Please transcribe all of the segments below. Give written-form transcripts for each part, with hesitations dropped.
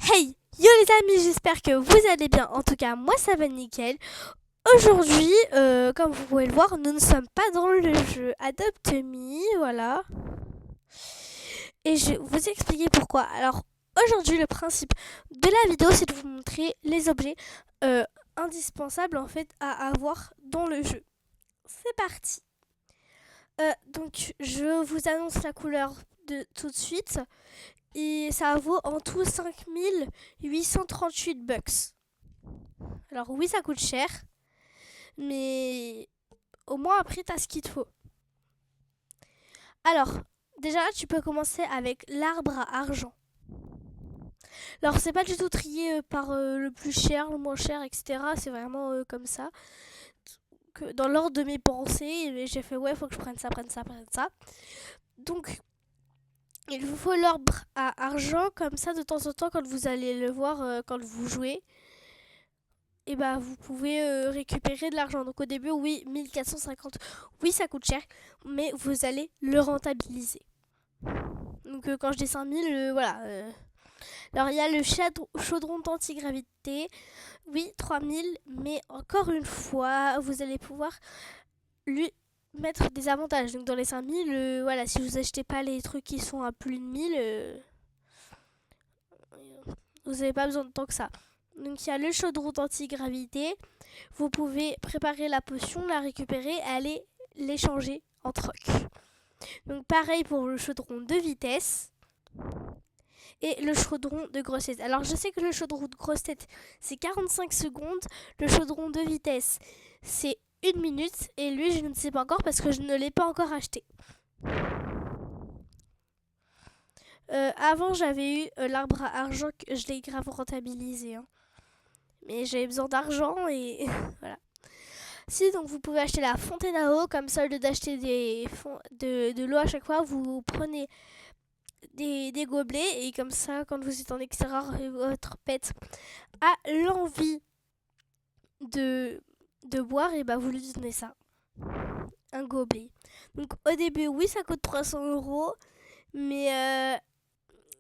Hey, yo les amis, j'espère que vous allez bien. En tout cas, moi ça va nickel. Aujourd'hui, comme vous pouvez le voir, nous ne sommes pas dans le jeu Adopt Me, voilà. Et je vais vous expliquer pourquoi. Alors, aujourd'hui, le principe de la vidéo, c'est de vous montrer les objets euh, indispensables en fait à avoir dans le jeu. C'est parti. Donc, je vous annonce la couleur de tout de suite. Et ça vaut en tout 5838 bucks. Alors oui, ça coûte cher, mais au moins après, t'as ce qu'il te faut. Alors, déjà, tu peux commencer avec l'arbre à argent. Alors, c'est pas du tout trié par le plus cher, le moins cher, etc. C'est vraiment comme ça. Que dans l'ordre de mes pensées, j'ai fait ouais, faut que je prenne ça, prenne ça, prenne ça. Donc, il vous faut l'arbre à argent, comme ça, de temps en temps, quand vous allez le voir, quand vous jouez, et bah vous pouvez récupérer de l'argent. Donc au début, oui, 1450, oui, ça coûte cher, mais vous allez le rentabiliser. Donc quand je dis 5000, voilà. Alors il y a le chaudron d'antigravité, oui, 3000, mais encore une fois, vous allez pouvoir lui mettre des avantages. Donc dans les 5000, voilà, si vous achetez pas les trucs qui sont à plus de 1000, vous n'avez pas besoin de tant que ça. Donc il y a le chaudron d'antigravité. Vous pouvez préparer la potion, la récupérer et aller l'échanger en troc. Donc pareil pour le chaudron de vitesse et le chaudron de grosse tête. Alors je sais que le chaudron de grosse tête c'est 45 secondes, le chaudron de vitesse c'est 1 minute et lui je ne sais pas encore parce que je ne l'ai pas encore acheté. Avant j'avais eu l'arbre à argent que je l'ai grave rentabilisé. Hein. Mais j'avais besoin d'argent et voilà. Si, donc vous pouvez acheter la fontaine à eau, comme ça au lieu d'acheter de l'eau à chaque fois, vous prenez des gobelets et comme ça quand vous êtes en extérieur et votre pet a l'envie de, de boire, et bah vous lui donnez ça, un gobelet. Donc au début, oui, ça coûte 300 €, mais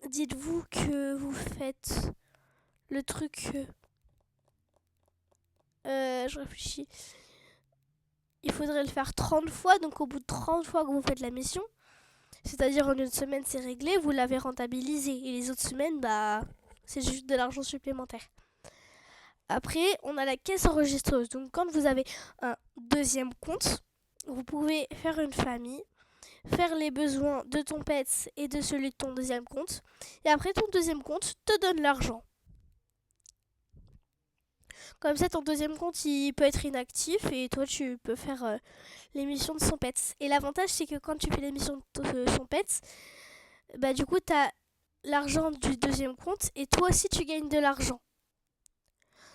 dites-vous que vous faites le truc... je réfléchis. Il faudrait le faire 30 fois, donc au bout de 30 fois que vous faites la mission, c'est-à-dire en une semaine c'est réglé, vous l'avez rentabilisé. Et les autres semaines, bah c'est juste de l'argent supplémentaire. Après, on a la caisse enregistreuse. Donc quand vous avez un deuxième compte, vous pouvez faire une famille, faire les besoins de ton pet et de celui de ton deuxième compte. Et après, ton deuxième compte te donne l'argent. Comme ça, ton deuxième compte, il peut être inactif et toi, tu peux faire les missions de son pet. Et l'avantage, c'est que quand tu fais les missions de son pet, bah du coup, tu as l'argent du deuxième compte et toi aussi, tu gagnes de l'argent.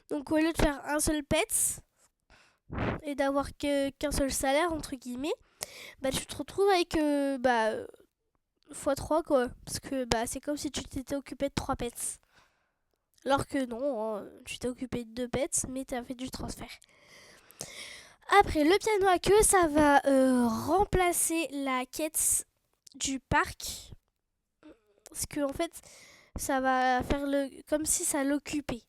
Donc, au lieu de faire un seul pet et d'avoir qu'un seul salaire, entre guillemets, bah tu te retrouves avec x3 quoi. Parce que bah, c'est comme si tu t'étais occupé de 3 pets. Alors que non, hein, tu t'es occupé de 2 pets, mais tu as fait du transfert. Après, le piano à queue, ça va remplacer la quête du parc. Parce que en fait, ça va faire comme si ça l'occupait.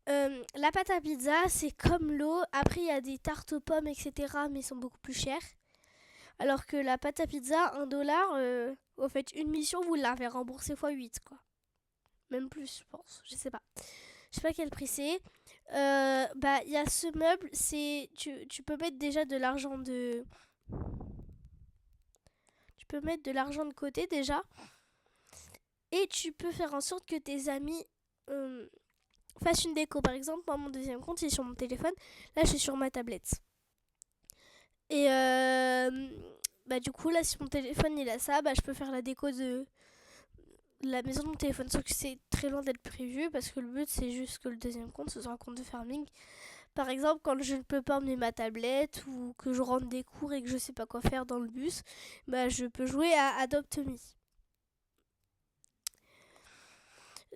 La pâte à pizza, c'est comme l'eau. Après, il y a des tartes aux pommes, etc. Mais ils sont beaucoup plus chers. Alors que la pâte à pizza, 1 $, vous faites une mission, vous l'avez remboursé x 8, quoi. Même plus, je pense. Je sais pas. Je sais pas quel prix c'est. Bah, il y a ce meuble, tu peux mettre déjà de l'argent de... Tu peux mettre de l'argent de côté déjà. Et tu peux faire en sorte que tes amis fassent une déco. Par exemple, moi, mon deuxième compte, il est sur mon téléphone. Là, je suis sur ma tablette. Et bah, du coup, là, si mon téléphone, il a ça, bah, je peux faire la déco de la maison de mon téléphone. Sauf que c'est très loin d'être prévu parce que le but, c'est juste que le deuxième compte, ce soit un compte de farming. Par exemple, quand je ne peux pas emmener ma tablette ou que je rentre des cours et que je sais pas quoi faire dans le bus, bah je peux jouer à Adopt Me.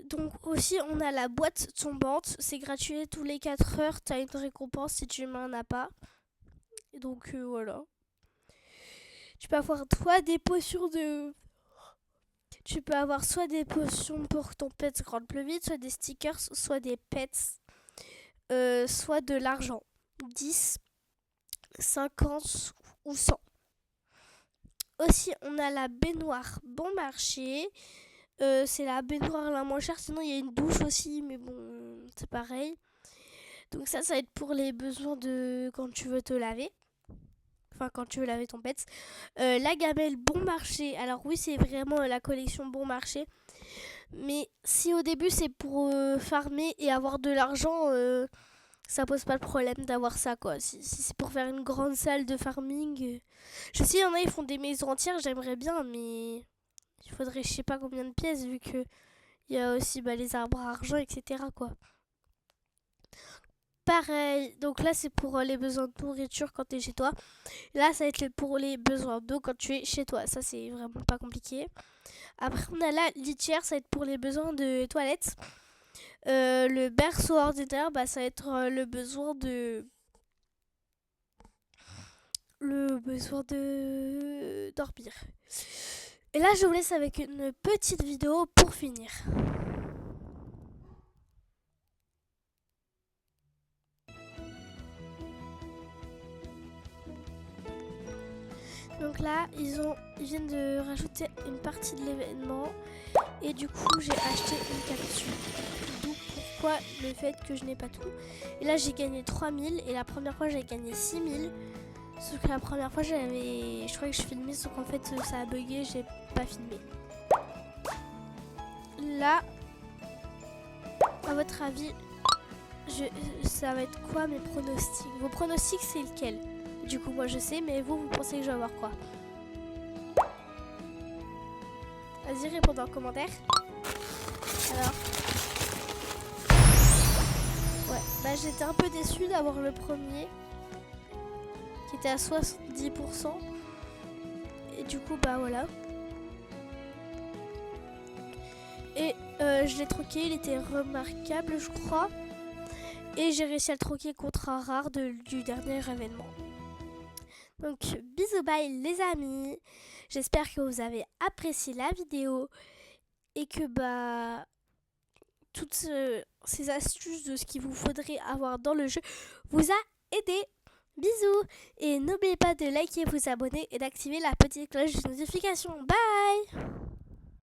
Donc aussi, on a la boîte tombante. C'est gratuit tous les 4 heures. Tu as une récompense si tu m'en as pas. Et donc voilà. Tu peux avoir toi des potions de... Tu peux avoir soit des potions pour que ton pet grande plus vite, soit des stickers, soit des pets, soit de l'argent. 10, 50 ou 100. Aussi, on a la baignoire bon marché. C'est la baignoire la moins chère. Sinon, il y a une douche aussi, mais bon, c'est pareil. Donc ça va être pour les besoins de quand tu veux te laver. Enfin, quand tu veux laver ton pet. La gamelle bon marché. Alors oui, c'est vraiment la collection bon marché. Mais si au début, c'est pour farmer et avoir de l'argent, ça pose pas de problème d'avoir ça, quoi. Si c'est pour faire une grande salle de farming... Je sais, il y en a, ils font des maisons entières, j'aimerais bien, mais... Il faudrait je sais pas combien de pièces, vu que il y a aussi les arbres à argent, etc., quoi. Pareil, donc là c'est pour les besoins de nourriture quand tu es chez toi. Là ça va être pour les besoins d'eau quand tu es chez toi. Ça c'est vraiment pas compliqué. Après on a la litière, ça va être pour les besoins de toilettes. Le berceau ordinaire, ça va être le besoin de dormir. Et là je vous laisse avec une petite vidéo pour finir. Donc là, ils viennent de rajouter une partie de l'événement. Et du coup, j'ai acheté une capsule. D'où pourquoi le fait que je n'ai pas tout. Et là, j'ai gagné 3000. Et la première fois, j'ai gagné 6000. Sauf que la première fois, je croyais que je filmais. Sauf qu'en fait, ça a bugué. J'ai pas filmé. Là, à votre avis, ça va être quoi mes pronostics? Vos pronostics, c'est lequel? Du coup, moi je sais, mais vous pensez que je vais avoir quoi? Vas-y, répondez en commentaire. Alors. Ouais, j'étais un peu déçue d'avoir le premier. Qui était à 70%. Et du coup, voilà. Et je l'ai troqué, il était remarquable, je crois. Et j'ai réussi à le troquer contre un rare du dernier événement. Donc bisous bye les amis, j'espère que vous avez apprécié la vidéo et que toutes ces astuces de ce qu'il vous faudrait avoir dans le jeu vous a aidé. Bisous et n'oubliez pas de liker, vous abonner et d'activer la petite cloche de notification. Bye.